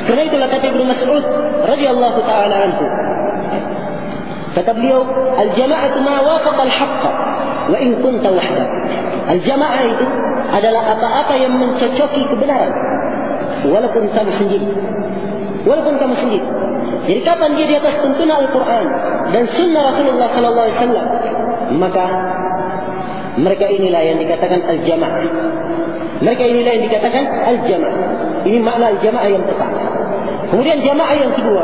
Karena itulah kata Ibnu Mas'ud radhiyallahu taala anhu. Kata beliau, al-jama'atu ma wafaqa al-haqqa wa in kunta wahdak. Al-jama'ah itu adalah apa-apa yang mencocoki kebenaran walaupun kamu sendiri. Walaupun kamu sendiri. Jadi kapan dia di atas tuntunan Al-Quran dan sunnah Rasulullah sallallahu alaihi wasallam, maka mereka inilah yang dikatakan al-jama'ah. Mereka inilah yang dikatakan al-jama'ah. Ini makna al-jama'ah yang pertama. Kemudian jama'ah yang kedua,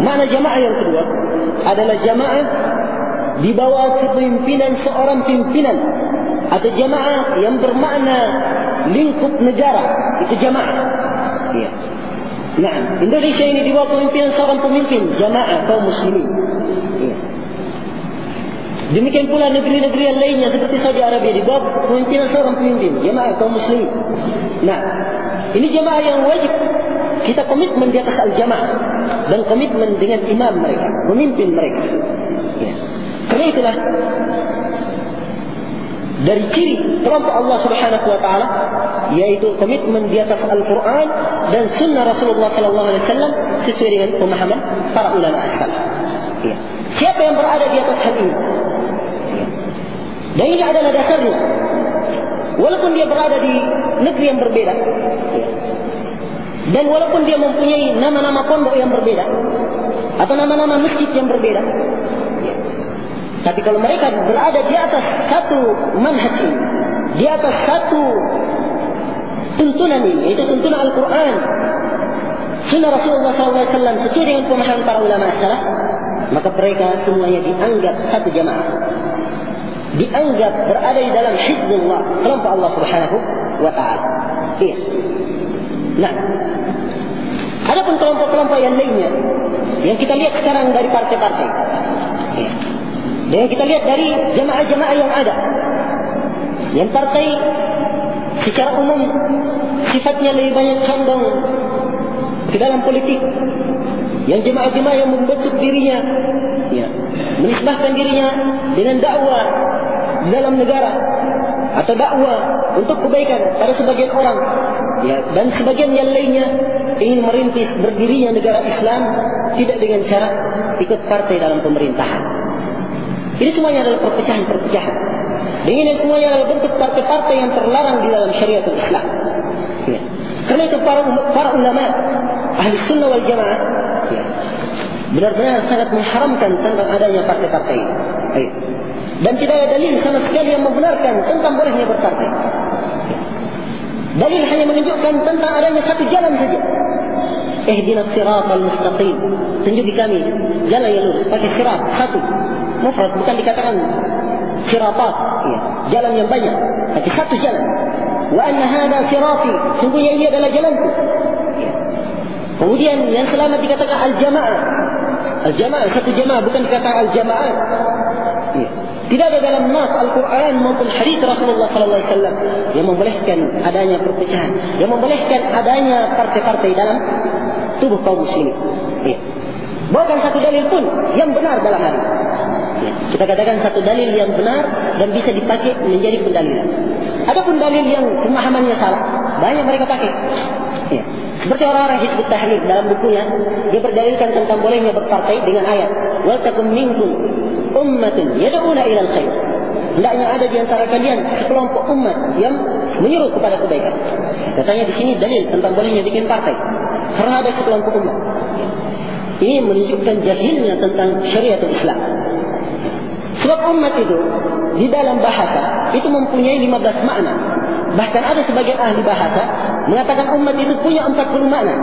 makna jama'ah yang kedua adalah jama'ah di bawah kepemimpinan seorang pimpinan, atau jama'ah yang bermakna lingkup negara. Itu jama'ah. Ya. Nah, Indonesia ini di bawah kepemimpinan seorang pemimpin, jama'ah kaum muslimin. Ya. Demikian pula negeri-negeri yang lainnya seperti Saudi Arabia di bawah kepemimpinan seorang pemimpin, jama'ah kaum muslimin. Nah, ini jamaah yang wajib kita komitmen di atas al-jamaah dan komitmen dengan imam mereka, memimpin mereka. Ya. Karena itulah dari ciri kelompok Allah Subhanahu wa taala, yaitu komitmen di atas Al-Quran dan sunnah Rasulullah sallallahu alaihi wasallam sesuai dengan pemahaman para ulama as-salaf. Ya. Siapa yang berada di atas hal ini? Ya. Dan ini adalah dasarnya. Walaupun dia berada di negeri yang berbeda, ya. Dan walaupun dia mempunyai nama-nama pondok yang berbeda atau nama-nama masjid yang berbeda, ya. Tapi kalau mereka berada di atas satu manhaj ini, di atas satu tuntunan ini, yaitu tuntunan Al-Quran, sunnah Rasulullah SAW sesuai dengan pemahaman para ulama salaf, maka mereka semuanya dianggap satu jamaah, dianggap berada di dalam hizbullah, kelompok Allah Subhanahu wa taala. Iya. Nah, adapun kelompok-kelompok yang lainnya yang kita lihat sekarang dari partai-partai, iya, dan yang kita lihat dari jamaah-jamaah yang ada, yang partai secara umum sifatnya lebih banyak condong ke dalam politik, yang jemaah-jemaah yang membentuk dirinya, ya, menisbahkan dirinya dengan dakwah dalam negara atau dakwah untuk kebaikan pada sebagian orang, ya, dan sebagian yang lainnya ingin merintis berdirinya negara Islam tidak dengan cara ikut partai dalam pemerintahan. Ini semuanya adalah perpecahan-perpecahan. Dan ini semuanya adalah bentuk partai-partai yang terlarang di dalam syariatul Islam. Ya. Karena itu para ulama ahli sunnah wal jamaah, ya, benar-benar sangat mengharamkan tentang adanya partai-partai. Ya. Dan tidak ada dalil sama sekali yang membenarkan tentang bolehnya berpartai. Ya. Dalil hanya menunjukkan tentang adanya satu jalan saja. Ihdinas siratal mustaqim. Tunjuki kami jalan yang lurus. Pakai sirat satu, mufrad, bukan dikatakan siratat, ya, jalan yang banyak, tapi satu jalan. Wa anna hadha sirati, sungguhnya ini adalah jalanku. Ya. Kemudian yang selamat dikatakan al-jamaah. Al-jamaah satu jamaah, bukan dikatakan al-jamaah. Ya. Tidak ada dalam nas Al-Quran maupun hadis Rasulullah sallallahu alaihi wasallam yang membolehkan adanya perpecahan, yang membolehkan adanya partai-partai dalam tubuh kaum muslimin. Ya. Bukan satu dalil pun yang benar dalam hal ini. Ya. Kita katakan satu dalil yang benar dan bisa dipakai menjadi pendalilan. Adapun dalil yang pemahamannya salah, banyak mereka pakai. Ya. Seperti orang-orang Hizbut Tahrir dalam bukunya, dia berdalilkan tentang bolehnya berpartai dengan ayat wal takum minkum ummatun yad'una ila al-khair. Hendaknya ada di antara kalian sekelompok umat yang menyuruh kepada kebaikan. Katanya di sini dalil tentang bolehnya bikin partai karena ada sekelompok umat. Ini menunjukkan jahilnya tentang syariatul Islam. Sebab umat itu di dalam bahasa itu mempunyai 15 makna. Bahkan ada sebagian ahli bahasa mengatakan umat itu punya 40 makna.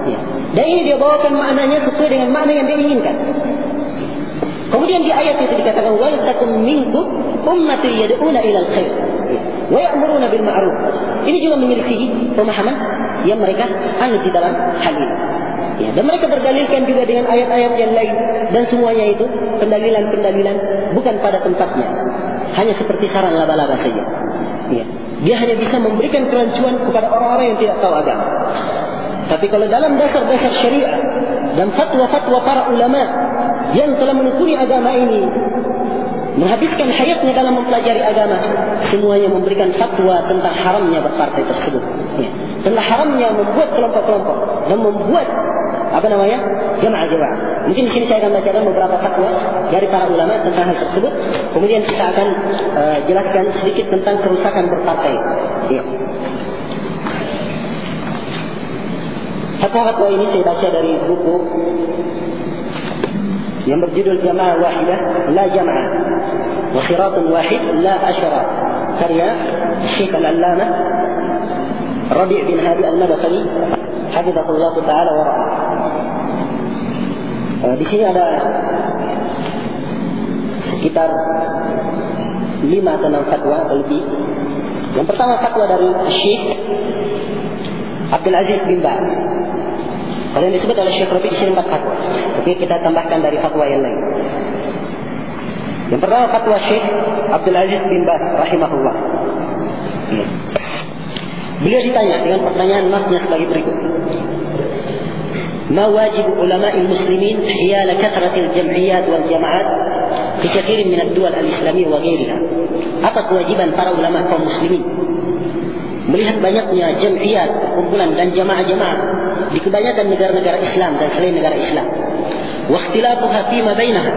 Ya. Dan ini dia bawakan maknanya sesuai dengan makna yang dia inginkan. Kemudian di ayat itu dikatakan wal takum minkum ummatun yad'una ila al-khair wa ya'muruna bil ma'ruf. Ini juga menyelisihi pemahaman yang mereka anut di dalam hal ini. Ya, dan mereka berdalilkan juga dengan ayat-ayat yang lain, dan semuanya itu pendalilan-pendalilan bukan pada tempatnya, hanya seperti sarang laba-laba saja. Ya, dia hanya bisa memberikan kerancuan kepada orang-orang yang tidak tahu agama. Tapi kalau dalam dasar-dasar syariat dan fatwa-fatwa para ulama yang telah menekuni agama ini, menghabiskan hayatnya dalam mempelajari agama, semuanya memberikan fatwa tentang haramnya berpartai tersebut. Ya. tentang haramnya membuat kelompok-kelompok dan membuat jamaah-jamaah. Mungkin di sini saya akan bacakan beberapa fatwa dari para ulama tentang hal tersebut. Kemudian kita akan jelaskan sedikit tentang kerusakan berpartai. Ya. Fatwa-fatwa ini saya baca dari buku yang berjudul Jama'ah Wahidah La Jama'ah wa Siratun Wahid La Asyarat, karya Syekh Al-Allamah Rabi' bin Hadi Al-Madkhali hafizahullah ta'ala wa ra'ah. Di sini ada sekitar 5 atau 6 fatwa atau lebih. Yang pertama fatwa dari Syekh Abdul Aziz bin Baz. Kalau yang disebut oleh Syekh Rabi' di sini 4 fatwa. Tapi kita tambahkan dari fatwa yang lain. Yang pertama fatwa Syekh Abdul Aziz bin Baz rahimahullah. Beliau ditanya dengan pertanyaan nasnya sebagai berikut. Ma wajib ulama'il muslimin hiyala kathratil jam'iyat wal jama'at fi kathirin min ad-duwal al-islamiyah wa ghairiha. Apa kewajiban para ulama kaum muslimin melihat banyaknya jam'iyat, kumpulan dan jamaah-jamaah di kebanyakan negara-negara Islam dan selain negara Islam. Wa ikhtilafuha fima bainaha,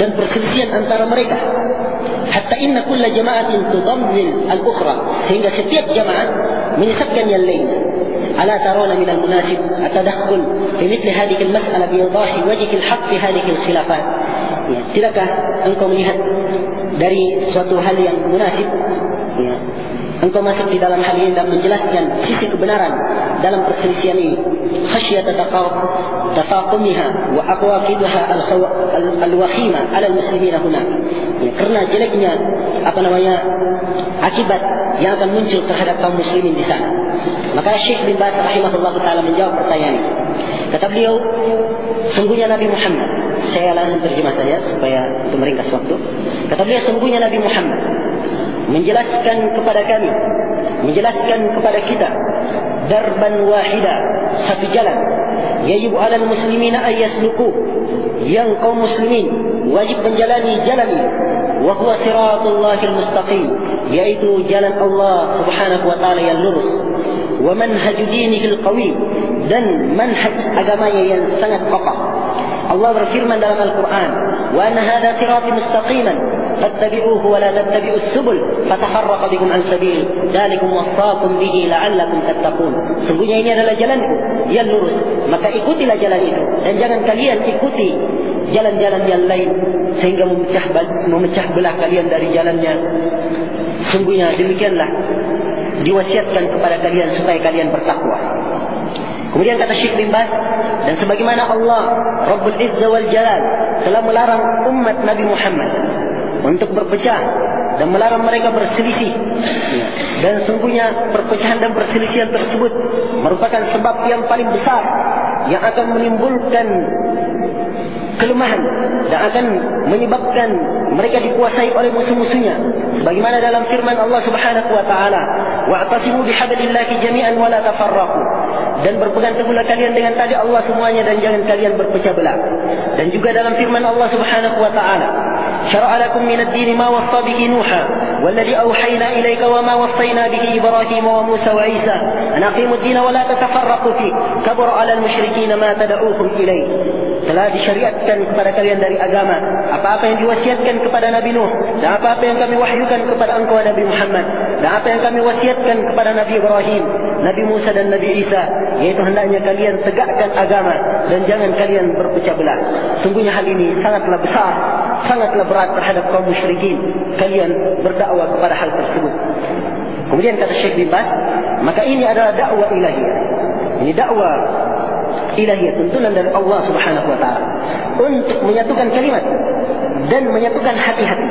dan perselisihan antara mereka. Hatta inna kulla jama'atin tudammil al-ukhra, sehingga setiap jamaah menyesatkan yang lainnya. Ala tarawna min al-munasib at-tadakhul fi mithli hadhihi al-mas'ala bi idahi wajhi al-haqq fi hadhihi al-khilafat. Ya, tidakkah engkau melihat dari suatu hal yang munasib, ya, engkau masuk di dalam hal ini dan menjelaskan sisi kebenaran dalam perselisihan ini, khasyata tafaqumiha wa aqwaqidaha al-wakhima 'ala al-muslimina huna. Ya, karena jeleknya akibat yang akan muncul terhadap kaum muslimin di sana. Maka Syekh bin Baz rahimahullah taala menjawab pertanyaan ini. Kata beliau, sungguhnya Nabi Muhammad, saya langsung terjemah saja supaya untuk meringkas waktu. Kata beliau, sungguhnya Nabi Muhammad menjelaskan kepada kami, menjelaskan kepada kita darban wahida, satu jalan, yajibu 'alal muslimina ay yasluku, yang kaum muslimin wajib menjalani jalan ini, wa huwa siratullahil mustaqim, yaitu jalan Allah Subhanahu wa taala yang lurus, wa manhaj dinihil qawim, dan manhaj agamanya yang sangat kokoh. Allah berfirman dalam Al-Quran, wa anna hadha sirati mustaqiman fattabi'uhu wa la tattabi'us subul fatafarraqa bikum an sabil dzalikum wassaqum bihi la'allakum tattaqun. Sungguhnya ini adalah jalanku yang lurus, maka ikutilah jalan itu dan jangan kalian ikuti jalan-jalan yang lain sehingga memecah belah kalian dari jalannya. Sungguhnya demikianlah diwasiatkan kepada kalian supaya kalian bertakwa. Kemudian kata Syekh bin Baz, dan sebagaimana Allah Rabbul Izza wal Jalal telah melarang umat Nabi Muhammad untuk berpecah dan melarang mereka berselisih, dan sungguhnya perpecahan dan perselisihan tersebut merupakan sebab yang paling besar yang akan menimbulkan kelemahan dan akan menyebabkan mereka dikuasai oleh musuh-musuhnya, sebagaimana dalam firman Allah Subhanahu wa taala, wa'tasimu bihablillahi jami'an wa la tafarraqu, dan berpegang teguhlah kalian dengan tali Allah semuanya dan jangan kalian berpecah belah. Dan juga dalam firman Allah Subhanahu wa taala, syara'a lakum minad din ma wassa bihi Nuha walladhi awhayna ilayka wa ma wassayna bihi Ibrahim wa Musa wa Isa an aqimud din wa la tatafarraqu fi kabura 'alal musyrikeen ma tad'uuhum ilayh. Telah disyariatkan kepada kalian dari agama apa-apa yang diwasiatkan kepada Nabi Nuh, dan apa-apa yang kami wahyukan kepada engkau Nabi Muhammad, dan apa yang kami wasiatkan kepada Nabi Ibrahim, Nabi Musa dan Nabi Isa, yaitu hendaknya kalian tegakkan agama dan jangan kalian berpecah belah. Sungguhnya hal ini sangatlah besar, sangatlah berat terhadap kaum musyrikin kalian berdakwah kepada hal tersebut. Kemudian kata Syekh bin Baz, maka ini adalah dakwah ilahiyah. Ini dakwah ilahiyah, tuntunan dari Allah Subhanahu wa taala untuk menyatukan kalimat dan menyatukan hati-hati,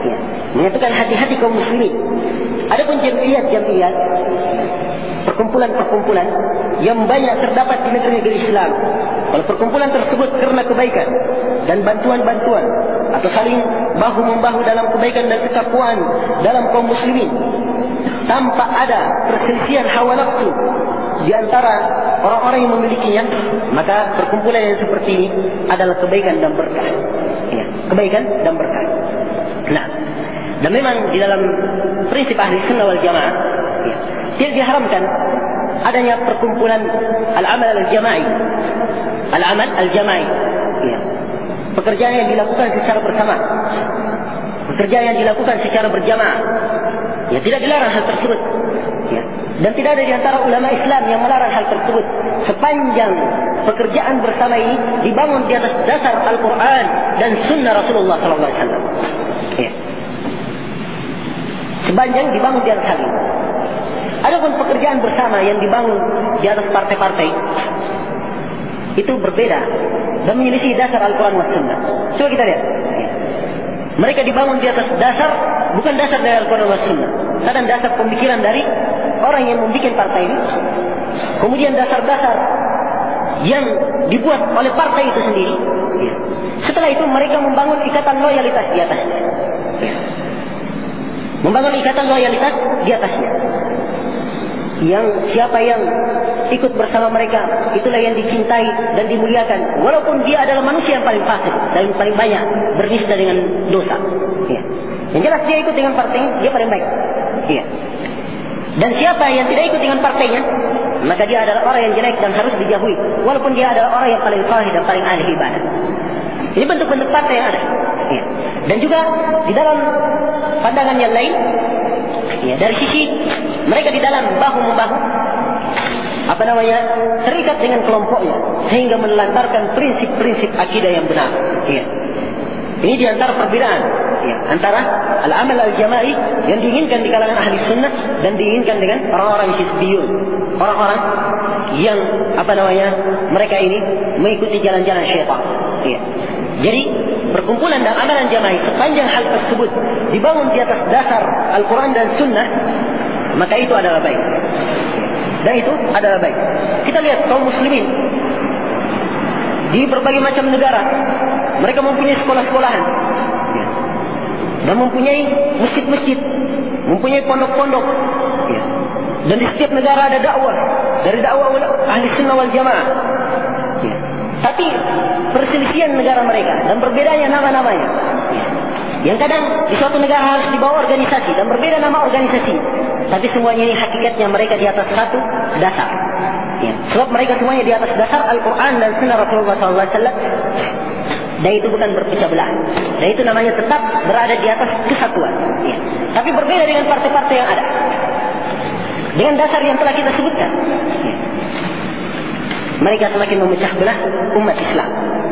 ya, menyatukan hati-hati kaum muslimin. Adapun jamiat-jamiat, perkumpulan-perkumpulan yang banyak terdapat di negeri-negeri Islam, kalau perkumpulan tersebut karena kebaikan dan bantuan-bantuan atau saling bahu-membahu dalam kebaikan dan ketakwaan dalam kaum muslimin, tanpa ada perselisihan hawa nafsu di antara orang-orang yang memilikinya, maka perkumpulan yang seperti ini adalah kebaikan dan berkah. Ya, kebaikan dan berkah. Nah, dan memang di dalam prinsip ahli sunnah wal jamaah, ya, tidak diharamkan adanya perkumpulan al-amal al-jama'i. Al-amal al-jama'i. Ya. Pekerjaan yang dilakukan secara bersama. Pekerjaan yang dilakukan secara berjamaah. Ya, tidak dilarang hal tersebut. Ya. Dan tidak ada di antara ulama Islam yang melarang hal tersebut sepanjang pekerjaan bersama ini dibangun di atas dasar Al-Quran dan Sunnah Rasulullah SAW. Ya. Sepanjang dibangun di atas hal ini. Adapun pekerjaan bersama yang dibangun di atas partai-partai itu berbeda dan menyelisih dasar Al-Quran dan Sunnah. Coba kita lihat. Ya. Mereka dibangun di atas dasar, bukan dasar dari Al-Quran dan Sunnah, kadang dasar pemikiran dari orang yang membuat partai ini. Kemudian dasar-dasar yang dibuat oleh partai itu sendiri. Ya. Setelah itu mereka membangun ikatan loyalitas di atasnya. Ya. Membangun ikatan loyalitas di atasnya. Yang siapa yang ikut bersama mereka, itulah yang dicintai dan dimuliakan, walaupun dia adalah manusia yang paling fasik dan paling banyak bernista dengan dosa. Ya. Yang jelas dia ikut dengan partainya, dia paling baik. Ya. Dan siapa yang tidak ikut dengan partainya, maka dia adalah orang yang jelek dan harus dijauhi, walaupun dia adalah orang yang paling saleh dan paling ahli ibadah. Ini bentuk-bentuk partai yang ada. Ya. Dan juga di dalam pandangan yang lain, ya, dari sisi mereka di dalam bahu-membahu, terikat dengan kelompoknya sehingga menelantarkan prinsip-prinsip akidah yang benar. Ya. Ini di antara perbedaan, ya, antara al-amal al-jama'i yang diinginkan di kalangan ahli sunnah dan diinginkan dengan orang-orang hizbiyun, orang-orang yang mereka ini mengikuti jalan-jalan syaitan. Ya. Jadi perkumpulan dan amalan jama'i sepanjang hal tersebut dibangun di atas dasar Al-Quran dan Sunnah, maka itu adalah baik. Dan itu adalah baik. Kita lihat kaum muslimin di berbagai macam negara, mereka mempunyai sekolah-sekolahan, dan mempunyai masjid-masjid, mempunyai pondok-pondok. Dan di setiap negara ada dakwah, dari dakwah ahli sunnah wal jamaah. Tapi perselisihan negara mereka dan perbedaannya nama-namanya. Yang kadang di suatu negara harus dibawa organisasi dan berbeda nama organisasi. Tapi semuanya ini hakikatnya mereka di atas satu dasar. Ya. Sebab mereka semuanya di atas dasar Al-Quran dan Sunnah Rasulullah SAW. Dan itu bukan berpecah belah. Dan itu namanya tetap berada di atas kesatuan. Ya. Tapi berbeda dengan partai-partai yang ada. Dengan dasar yang telah kita sebutkan. Ya. Mereka semakin memecah belah umat Islam.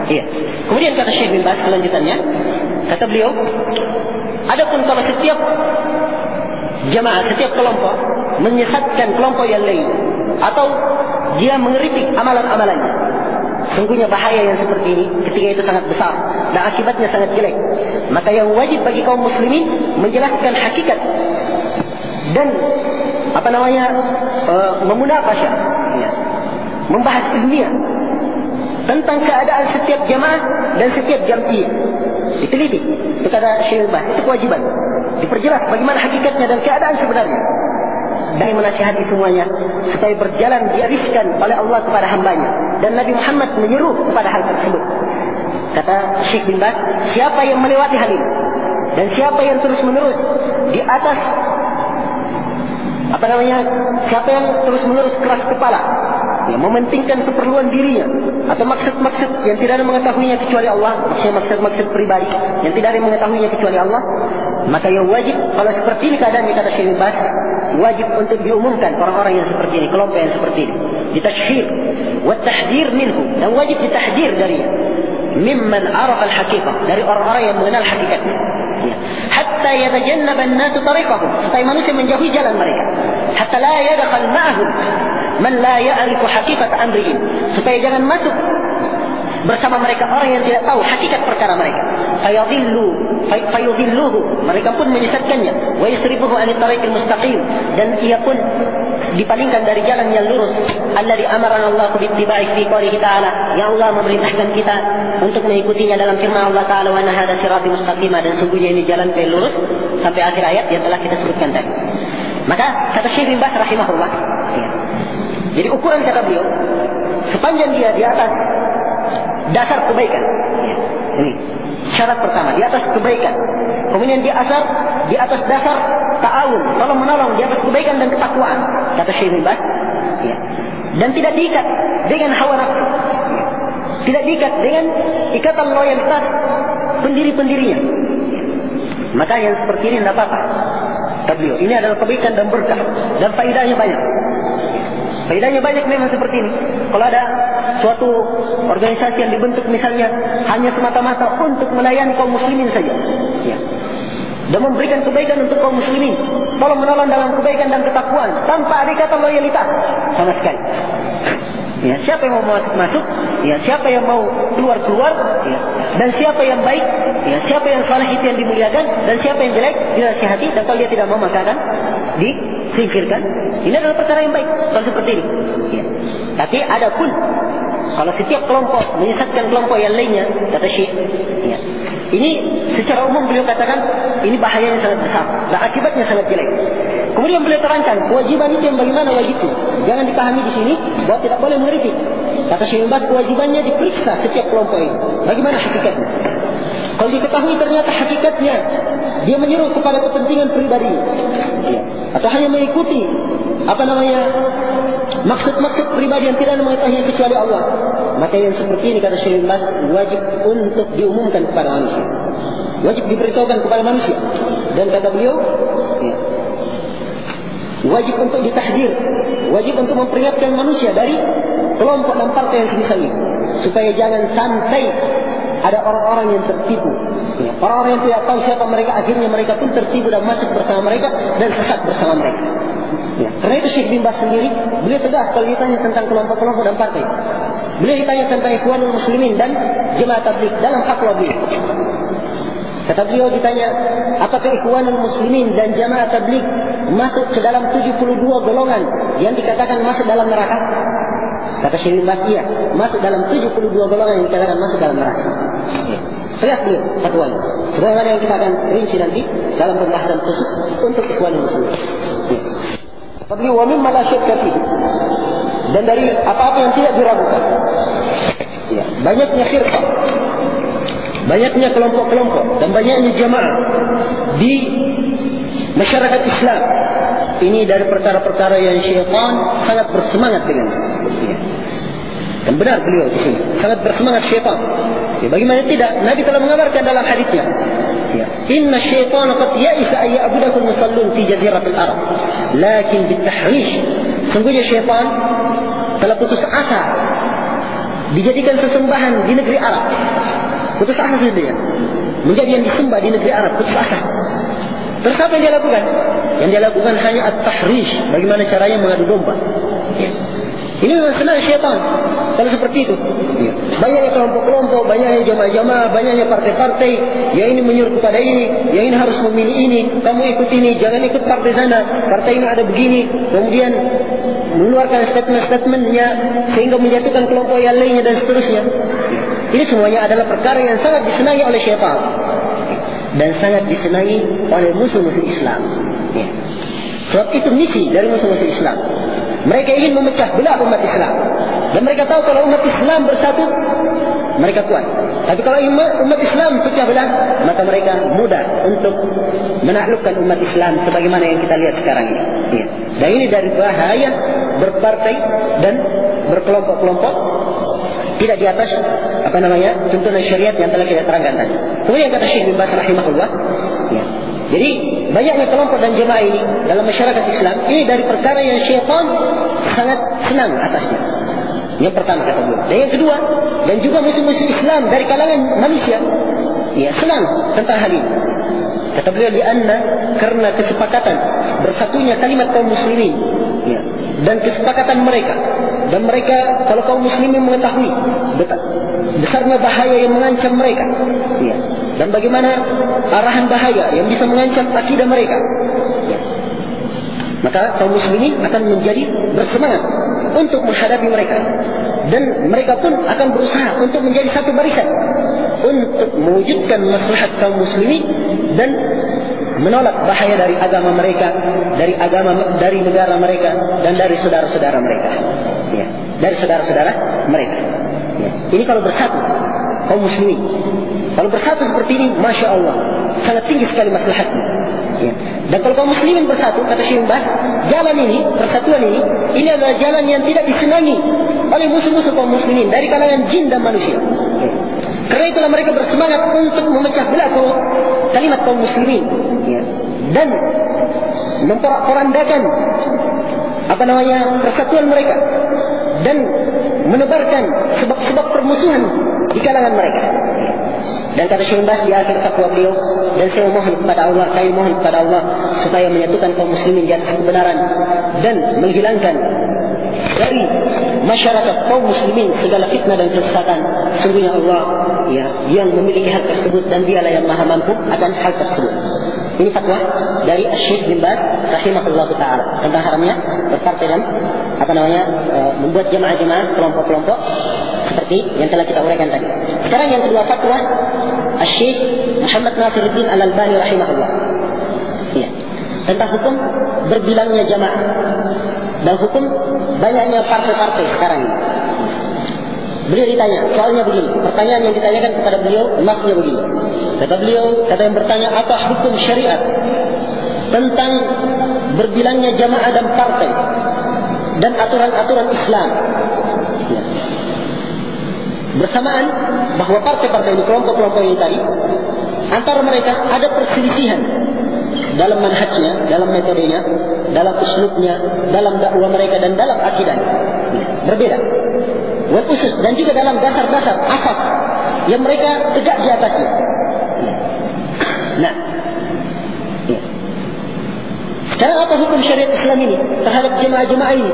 Ya. Kemudian kata Syekh bin Baz selanjutnya, kata beliau, adapun kalau setiap jamaah, setiap kelompok menyesatkan kelompok yang lain, atau dia mengeritik amalan-amalannya, sungguhnya bahaya yang seperti ini ketika itu sangat besar dan akibatnya sangat jelek. Maka yang wajib bagi kaum muslimin menjelaskan hakikat dan memunakasyah, ya, membahas ilmiah tentang keadaan setiap jamaah dan setiap jam'iyah. Diteliti. Itu kata Syekh Bas, itu kewajiban. Diperjelas bagaimana hakikatnya dan keadaan sebenarnya. Dan menasihati semuanya supaya berjalan diariskan oleh Allah kepada hambanya. Dan Nabi Muhammad menyeru kepada hal tersebut. Kata Syekh bin Bas, siapa yang melewati hal ini dan siapa yang terus menerus di atas siapa yang terus menerus keras kepala, ya, mementingkan keperluan dirinya atau maksud-maksud yang tidak ada mengetahuinya kecuali Allah, maksud-maksud pribadi yang tidak ada mengetahuinya kecuali Allah, maka yang wajib kalau seperti ini keadaan, kata Syekh bin Baz, wajib untuk diumumkan orang-orang yang seperti ini, kelompok yang seperti ini, ditashhir wa tahdzir minhu, dan wajib ditahdzir darinya, mimman arafa al-haqiqah, dari orang-orang yang mengenal hakikatnya, ya. Hatta yatajannaba an-nas tariqahum, supaya manusia menjauhi jalan mereka, hatta la yadkhal ma'ahum man la ya'rifu haqiqat amrihim, supaya jangan masuk bersama mereka orang yang tidak tahu hakikat perkara mereka, fayudhilluhu, mereka pun menyesatkannya, wa yusrifuhu anit tariqil mustaqim, dan ia pun dipalingkan dari jalan yang lurus, alladzi amarana Allah bittiba'i fi qoulihi ta'ala, yang Allah memerintahkan kita untuk mengikutinya dalam firman Allah Ta'ala, wa anna hadza sirati mustaqima, dan sungguhnya ini jalan yang lurus, sampai akhir ayat yang telah kita sebutkan tadi. Maka kata Syekh bin Baz rahimahullah, ya, jadi ukuran kata beliau, sepanjang dia di atas dasar kebaikan, ya, ini syarat pertama, di atas kebaikan. Kemudian di atas dasar ta'awun, tolong menolong, di atas kebaikan dan ketakwaan. Kata Syekh bin Baz, Ya. Dan tidak diikat dengan hawa nafsu. Tidak diikat dengan ikatan loyalitas pendiri-pendirinya. Maka yang seperti ini tidak apa-apa. Tabligh ini adalah kebaikan dan berkah dan faedahnya banyak. Faedahnya banyak memang seperti ini. Kalau ada suatu organisasi yang dibentuk misalnya hanya semata-mata untuk melayani kaum muslimin saja, ya, dan memberikan kebaikan untuk kaum muslimin, tolong menolong dalam kebaikan dan ketakwaan tanpa ada kata loyalitas sama sekali. Ya, siapa yang mau masuk, ya, siapa yang mau keluar, ya, dan siapa yang baik, ya, siapa yang saleh itu yang dimuliakan, dan siapa yang jelek dinasihati, dan kalau dia tidak mau maka akan disingkirkan. Ini adalah perkara yang baik kalau seperti ini. Ya. Tapi ada pun kalau setiap kelompok menyesatkan kelompok yang lainnya, kata Syekh, ya, ini secara umum beliau katakan ini bahayanya sangat besar dan akibatnya sangat jelek. Kemudian beliau terangkan kewajiban itu yang bagaimana wajibnya. Jangan dipahami di sini bahwa tidak boleh mengkritik. Kata Syekh Ibn kewajibannya diperiksa setiap kelompok ini. Bagaimana hakikatnya? Kalau diketahui ternyata hakikatnya dia menyeru kepada kepentingan pribadi, ya, atau hanya mengikuti maksud-maksud pribadi yang tidak mengetahui kecuali Allah, maka yang seperti ini kata Syekh Ibn wajib untuk diumumkan kepada manusia, wajib diberitahukan kepada manusia. Dan kata beliau, ya, wajib untuk ditahdir, wajib untuk memperingatkan manusia dari kelompok dan partai yang semisal ini, supaya jangan sampai ada orang-orang yang tertipu, ya, orang-orang yang tidak tahu siapa mereka, akhirnya mereka pun tertipu dan masuk bersama mereka dan sesat bersama mereka. Ya, karena itu Syekh bin Baz sendiri beliau tegas kalau ditanya tentang kelompok-kelompok dan partai. Beliau ditanya tentang Ikhwanul Muslimin dan Jemaah Tabligh dalam fatwa beliau. Kata beliau ditanya, apakah Ikhwanul Muslimin dan Jemaah Tabligh masuk ke dalam 72 golongan yang dikatakan masuk dalam neraka? Kata Syekh bin Baz, iya, masuk dalam 72 golongan yang dikatakan masuk dalam neraka. Tegas beliau fatwanya. Sebagaimana yang kita akan rinci nanti dalam pembahasan khusus untuk Ikhwanul Muslimin. Tapi wa mimma la syakka fihi, dan dari apa-apa yang tidak diragukan, ya, banyaknya firqah, banyaknya kelompok-kelompok dan banyaknya jamaah di masyarakat Islam ini dari perkara-perkara yang syaitan sangat bersemangat dengan, ya. Dan benar beliau di sini sangat bersemangat syaitan. Ya, bagaimana tidak? Nabi telah mengabarkan dalam hadisnya, ya, inna syaitan qad ya'isa ay ya'budakum musallun fi jaziratil arab lakin bitahrish. Sungguhnya syaitan telah putus asa dijadikan sesembahan di negeri Arab. Putus asa saja menjadi yang disembah di negeri Arab, putus asa. Terus apa yang dia lakukan? Yang dia lakukan hanya at-tahrish, bagaimana caranya mengadu domba, ya. Ini memang senang syaitan kalau seperti itu, ya. Banyaknya kelompok-kelompok, banyaknya jamaah-jamaah, banyaknya partai-partai yang ini menyuruh kepada ini, yang ini harus memilih ini, kamu ikut ini, jangan ikut partai sana, partai ini ada begini. Kemudian mengeluarkan statement-statementnya sehingga menjatuhkan kelompok yang lainnya dan seterusnya. Ini semuanya adalah perkara yang sangat disenangi oleh syaitan dan sangat disenangi oleh musuh-musuh Islam, ya. Sebab itu misi dari musuh-musuh Islam. Mereka ingin memecah belah umat Islam. Dan mereka tahu kalau umat Islam bersatu, mereka kuat. Tapi kalau umat Islam pecah belah, maka mereka mudah untuk menaklukkan umat Islam sebagaimana yang kita lihat sekarang ini, ya. Dan ini dari bahaya berpartai dan berkelompok-kelompok tidak di atas tuntunan syariat yang telah kita terangkan tadi. Kemudian kata Syekh bin Baz rahimahullah, ya, jadi banyaknya kelompok dan jemaah ini dalam masyarakat Islam ini dari perkara yang syaitan sangat senang atasnya. Yang pertama kata beliau. Dan yang kedua, dan juga musuh-musuh Islam dari kalangan manusia, ya, senang tentang hal ini. Kata beliau, karena kesepakatan bersatunya kalimat kaum muslimin, ya, dan kesepakatan mereka. Dan mereka, kalau kaum muslimin mengetahui besarnya bahaya yang mengancam mereka, ya, dan bagaimana arahan bahaya yang bisa mengancam akidah mereka, ya, maka kaum muslimin akan menjadi bersemangat untuk menghadapi mereka. Dan mereka pun akan berusaha untuk menjadi satu barisan untuk mewujudkan maslahat kaum muslimin dan menolak bahaya dari agama mereka, dari negara mereka, dan dari saudara-saudara mereka, ya, dari saudara-saudara mereka, ya. Ini kalau bersatu kaum muslimin, kalau bersatu seperti ini, masya Allah, sangat tinggi sekali maslahatnya, Ya. Dan kalau kaum muslimin bersatu, kata Syekh Ibn Baz, jalan ini, persatuan ini adalah jalan yang tidak disenangi oleh musuh-musuh kaum muslimin dari kalangan jin dan manusia. Ya. Karena itulah mereka bersemangat untuk memecah belah kalimat kaum muslimin, ya. Dan memporak-porandakan persatuan mereka dan menebarkan sebab-sebab permusuhan di kalangan mereka. Dan kata Syekh Bas di akhir fatwa beliau, dan saya mohon kepada Allah supaya menyatukan kaum muslimin di atas kebenaran dan menghilangkan dari masyarakat kaum muslimin segala fitnah dan kesesatan. Sungguhnya Allah, ya, yang memiliki hal tersebut dan dialah yang maha mampu akan hal tersebut. Ini fatwa dari Syekh bin Baz rahimahullah taala tentang haramnya berpartai dan membuat jemaah-jemaah kelompok-kelompok seperti yang telah kita uraikan tadi. Sekarang yang kedua, fatwa Syekh Muhammad Nasiruddin Al-Albani rahimahullah, ya, tentang hukum berbilangnya jemaah dan hukum banyaknya partai-partai sekarang ini. Beliau ditanya, soalnya begini, pertanyaan yang ditanyakan kepada beliau, maknanya begini. Kata beliau, kata yang bertanya, apa hukum syariat tentang berbilangnya jamaah dan partai dan aturan-aturan Islam? Ya. Bersamaan bahwa partai-partai ini, kelompok-kelompok ini tadi, antara mereka ada perselisihan dalam manhajnya, dalam metodenya, dalam uslubnya, dalam dakwah mereka dan dalam akidahnya. Berbeda. Wal usus, dan juga dalam dasar-dasar asas yang mereka tegak di atasnya. Nah, sekarang apa hukum syariat Islam ini terhadap jemaah-jemaah ini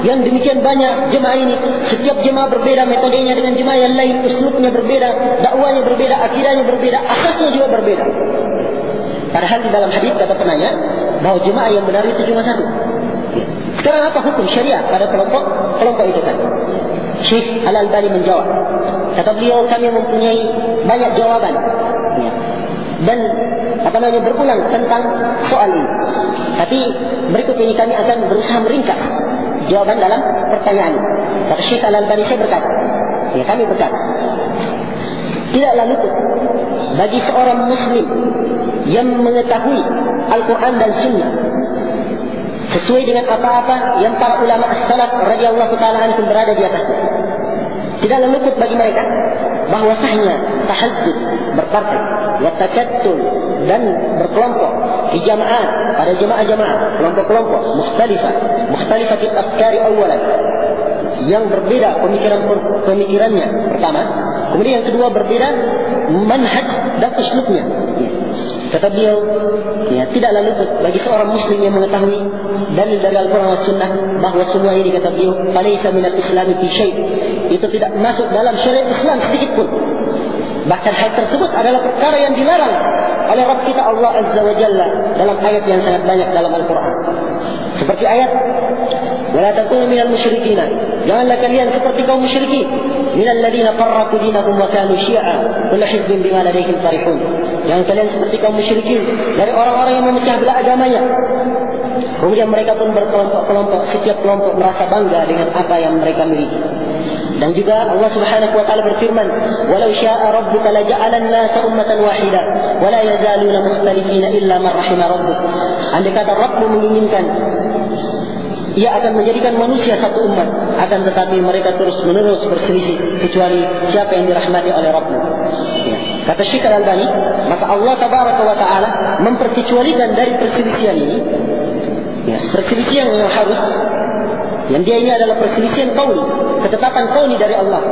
yang demikian banyak jemaah ini? Setiap jemaah berbeda metodenya dengan jemaah yang lain, uslubnya berbeda, dakwahnya berbeda, akidahnya berbeda, asasnya juga berbeda. Padahal di dalam hadis kata penanya bahwa jemaah yang benar itu cuma satu. Sekarang apa hukum syariat pada kelompok itu tadi? Syekh Al-Albani menjawab. Kata beliau, kami mempunyai banyak jawaban, ya, dan berulang tentang soal ini. Tapi berikut ini kami akan berusaha meringkas jawaban dalam pertanyaan ini. Kata Syekh Al-Albani, saya berkata, ya, kami berkata, tidaklah luput bagi seorang muslim yang mengetahui Al-Quran dan Sunnah sesuai dengan apa-apa yang para ulama as-salaf radhiyallahu ta'ala anhum berada di atasnya. Tidaklah luput bagi mereka bahawa sahnya tahazzub, berpartai, wa takattul, dan berkelompok di jamaah, pada jamaah-jamaah, kelompok-kelompok mukhtalifatil afkari awalan, yang berbeda pemikirannya pertama, kemudian yang kedua berbeda manhaj dan uslubnya. Kata beliau, ya, tidaklah luput bagi seorang muslim yang mengetahui dalil dari Al-Quran dan Sunnah bahwa semua ini, kata beliau, falaysa minal islami fi syai', itu tidak masuk dalam syariat Islam sedikit pun. Bahkan hal tersebut adalah perkara yang dilarang oleh Rabb kita Allah Azza wa Jalla dalam ayat yang sangat banyak dalam Al-Quran. Seperti ayat, wala takunu minal musyrikina, janganlah kalian seperti kaum musyrikin, minal ladina farraqu dinahum wa kanu syi'a kullu hizbin bima ladaihim farihun. Jangan kalian seperti kaum musyrikin dari orang-orang yang memecah belah agamanya, kemudian mereka pun berkelompok-kelompok, setiap kelompok merasa bangga dengan apa yang mereka miliki. Dan juga Allah Subhanahu wa taala berfirman, walau syaa rabbuka laja'alan nasa ummatan wahida wa la yazaluna mukhtalifina illa man rahima rabbuk. Andai kata Rabbmu menginginkan, Ia akan menjadikan manusia satu umat, akan tetapi mereka terus-menerus berselisih kecuali siapa yang dirahmati oleh Rabbmu. Ya. Kata Syekh Al-Albani, maka Allah Tabaraka wa Ta'ala memperkecualikan dari perselisihan ini, ya, perselisihan yang harus, yang dia ini adalah perselisihan kauni, ketetapan kauni dari Allah,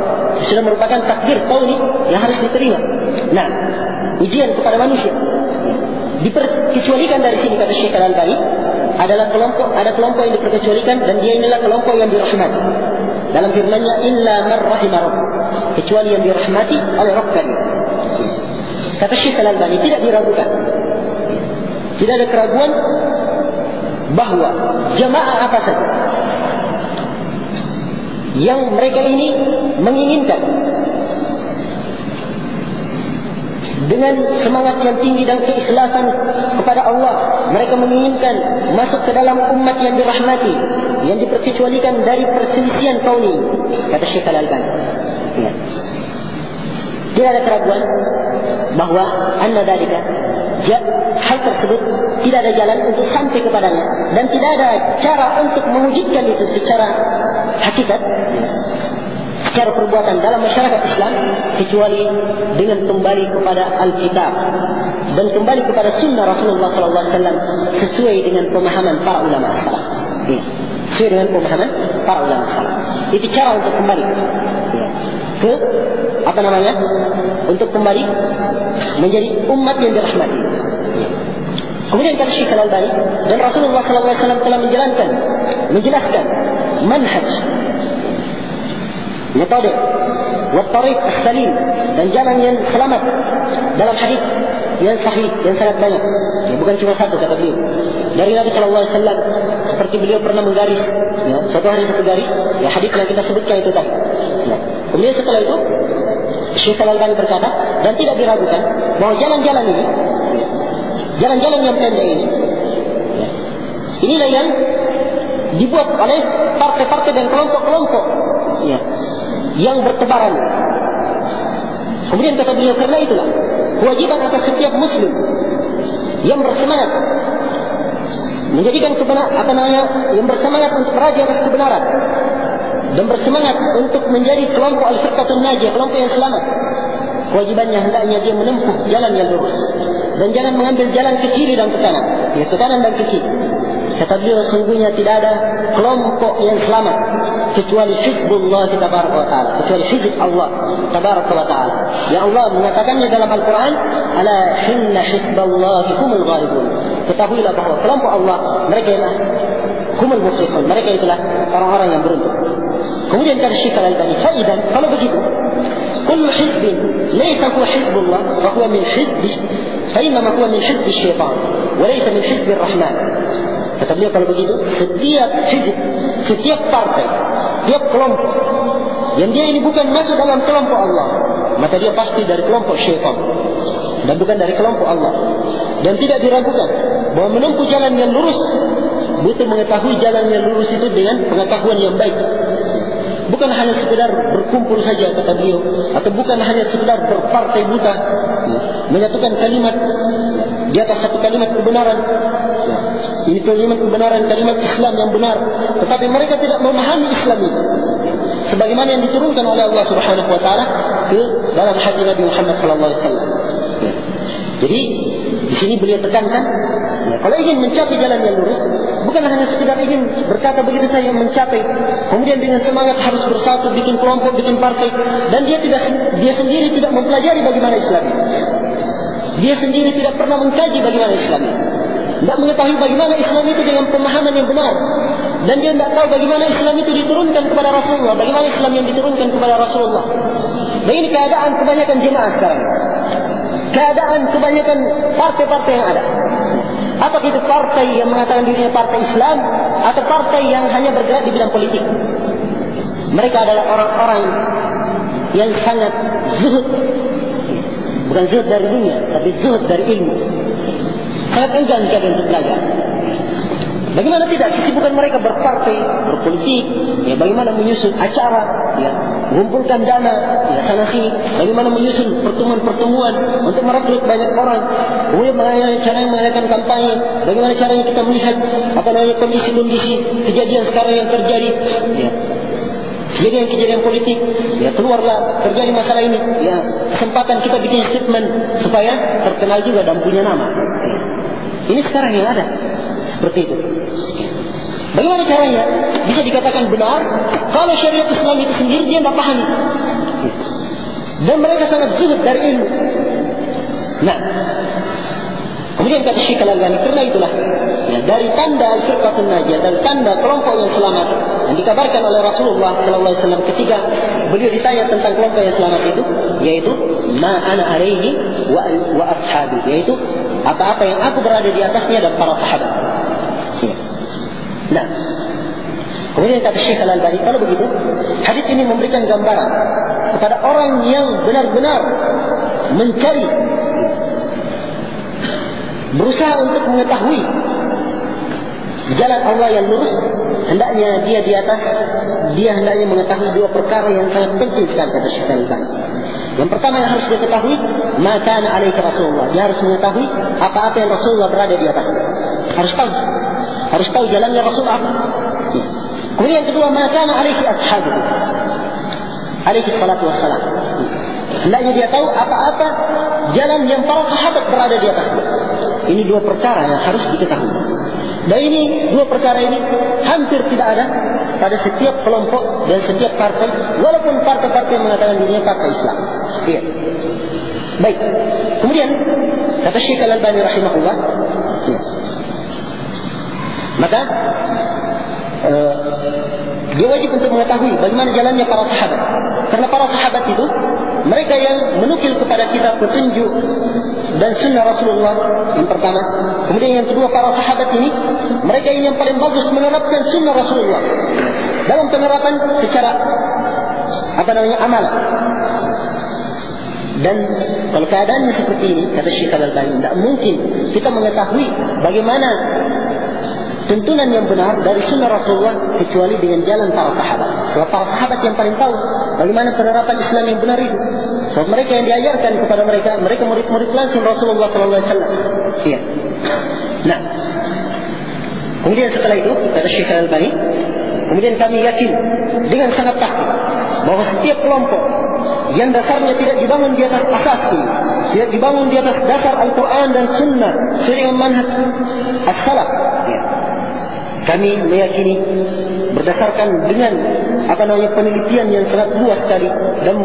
sudah merupakan takdir kauni yang harus diterima. Nah, ujian kepada manusia diperkecualikan dari sini, kata Syekh Al-Albani, adalah ada kelompok yang diperkecualikan, dan dia inilah kelompok yang dirahmati. Dalam firman-Nya, illa man rahima rabbuk, kecuali yang dirahmati oleh Rabb kalian. Kata Syekh Al-Albani, tidak diragukan, tidak ada keraguan bahwa jamaah apa saja yang mereka ini menginginkan dengan semangat yang tinggi dan keikhlasan kepada Allah, mereka menginginkan masuk ke dalam umat yang dirahmati, yang diperkecualikan dari perselisihan kauni, kata Syekh Al-Albani. Ya. Tidak ada keraguan bahwa anna dalika, hal tersebut tidak ada jalan untuk sampai kepadanya dan tidak ada cara untuk mewujudkan itu secara hakikat, secara perbuatan dalam masyarakat Islam kecuali dengan kembali kepada Alkitab dan kembali kepada Sunnah Rasulullah SAW sesuai dengan pemahaman para ulama salaf. Sesuai dengan pemahaman para ulama salaf. Itu cara untuk kembali ke untuk kembali menjadi umat yang dirahmati. Kemudian kata Syekh Al-Albani, dan Rasulullah SAW telah menjelaskan manhaj, metode, wa tariq as-salim, dan jalan yang selamat dalam hadis yang sahih yang sangat banyak. Bukan cuma satu kata beliau. Dari Nabi SAW seperti beliau pernah menggaris, suatu hari satu garis, hadis yang kita sebutkan itu tadi. Kemudian setelah itu Syekh Al-Albani berkata, dan tidak diragukan bahwa jalan-jalan ini, jalan-jalan yang pendek ini, inilah yang dibuat oleh partai-partai dan kelompok-kelompok yang bertebaran. Kemudian kata beliau, karena itulah kewajiban atas setiap muslim yang bersemangat menjadikan yang bersemangat untuk berada atas kebenaran dan bersemangat untuk menjadi kelompok al-firqatun najiyah, kelompok yang selamat, kewajibannya hendaknya dia menempuh jalan yang lurus dan jangan mengambil jalan ke kiri dan ke kanan, ke kanan dan ke kiri. Kata beliau, sungguhnya tidak ada kelompok yang selamat kecuali Hizbullah Tabaraka wa Ta'ala, kecuali Hizb Allah Tabaraka wa Ta'ala. Ya Allah mengatakannya dalam Al-Quran, ala hinna hizballahi humul ghalibun. Ketahuilah bahwa kelompok Allah, mereka ialah humul muflihun, mereka itulah orang-orang yang beruntung. Kemudian kata Syekh Al-Albani, faidan, kalau begitu, kullu hizbin laysa huwa hizbullah wa huwa min hizbi, fa innama huwa min hizbi syaitan wa laysa min hizbi ar-rahman. Kata beliau, kalau begitu, setiap hizb, setiap partai, setiap kelompok yang dia ini bukan masuk dalam kelompok Allah, maka dia pasti dari kelompok syaitan dan bukan dari kelompok Allah. Dan tidak diragukan bahwa menempuh jalan yang lurus butuh mengetahui jalan yang lurus itu dengan pengetahuan yang baik. Bukan hanya sekedar berkumpul saja, kata beliau, atau bukan hanya sekedar berpartai buta, menyatukan kalimat di atas satu kalimat kebenaran. Ini kalimat kebenaran, kalimat Islam yang benar, tetapi mereka tidak memahami Islam itu sebagaimana yang diturunkan oleh Allah Subhanahu wa Ta'ala ke dalam hati Nabi Muhammad sallallahu alaihi wasallam. Jadi di sini beliau tekankan, kalau ingin mencapai jalan yang lurus, bukan hanya sekedar ingin berkata begitu saja mencapai, kemudian dengan semangat harus bersatu, bikin kelompok, bikin partai, dan dia sendiri tidak mempelajari bagaimana Islam itu. Dia sendiri tidak pernah mengkaji bagaimana Islam itu, tidak mengetahui bagaimana Islam itu dengan pemahaman yang benar, dan dia tidak tahu bagaimana Islam itu diturunkan kepada Rasulullah, bagaimana Islam yang diturunkan kepada Rasulullah. Dan ini keadaan kebanyakan jemaah sekarang, keadaan kebanyakan partai-partai yang ada. Apakah itu partai yang mengatakan dirinya partai Islam atau partai yang hanya bergerak di bidang politik? Mereka adalah orang-orang yang sangat zuhud, bukan zuhud dari dunia, tapi zuhud dari ilmu. Sangat enggan untuk belajar. Bagaimana tidak kesibukan mereka berpartai, berpolitik, bagaimana menyusun acara, mengumpulkan dana, sana sini, bagaimana menyusun pertemuan-pertemuan untuk merekrut banyak orang, kemudian bagaimana caranya mengadakan kampanye, bagaimana caranya kita melihat kondisi-kondisi kejadian sekarang yang terjadi, kejadian politik, keluarlah terjadi masalah ini, kesempatan kita bikin statement supaya terkenal juga dan punya nama. Ini sekarang yang ada seperti itu. Bagaimana caranya bisa dikatakan benar kalau syariat Islam itu sendiri dia tidak paham, dan mereka sangat zuhud dari ilmu. Nah, kemudian kata Syekh Al-Albani, karena itulah dari tanda al-firqatun najiyah, dan tanda kelompok yang selamat yang dikabarkan oleh Rasulullah sallallahu alaihi wasallam ketika beliau ditanya tentang kelompok yang selamat itu, yaitu ma ana alaihi wa ashabi, yaitu apa-apa yang aku berada di atasnya dan para sahabat. Nah, kemudian kata Syekh Al-Albani, kalau begitu hadis ini memberikan gambaran kepada orang yang benar-benar mencari, berusaha untuk mengetahui jalan Allah yang lurus, hendaknya dia hendaknya mengetahui dua perkara yang sangat penting sekali, kata Syekh Al-Albani. Yang pertama yang harus dia ketahui, ma kana alaihi Rasulullah. Dia harus mengetahui apa-apa yang Rasulullah berada di atas. Harus tahu jalannya Rasul apa. Kemudian yang kedua, ma kana alaihi ashabuhu. Alaihi salatu wassalam. Hendaknya dia tahu apa-apa jalan yang para sahabat berada di atasnya. Ini dua perkara yang harus diketahui. Dan ini dua perkara ini hampir tidak ada pada setiap kelompok dan setiap partai, walaupun partai-partai mengatakan dirinya partai Islam. Iya. Baik. Kemudian kata Syekh Al-Albani rahimahullah, iya. Maka dia wajib untuk mengetahui bagaimana jalannya para sahabat. Karena para sahabat itu mereka yang menukil kepada kita petunjuk dan sunnah Rasulullah yang pertama. Kemudian yang kedua, para sahabat ini mereka ini yang paling bagus menerapkan sunnah Rasulullah dalam penerapan secara amal. Dan kalau keadaannya seperti ini, kata Syekh Al-Albani, tidak mungkin kita mengetahui bagaimana tuntunan yang benar dari sunnah Rasulullah kecuali dengan jalan para sahabat. Sebab para sahabat yang paling tahu bagaimana penerapan Islam yang benar itu. Sebab mereka yang diajarkan kepada mereka murid-murid langsung Rasulullah SAW. Iya. Nah, kemudian setelah itu kata Syekh Al-Albani, kemudian kami yakin dengan sangat pasti bahwa setiap kelompok yang dasarnya tidak dibangun di atas asas ini, tidak dibangun di atas dasar Al-Quran dan Sunnah sesuai dengan manhaj as-salaf, ya. Kami meyakini berdasarkan dengan penelitian yang sangat luas sekali dan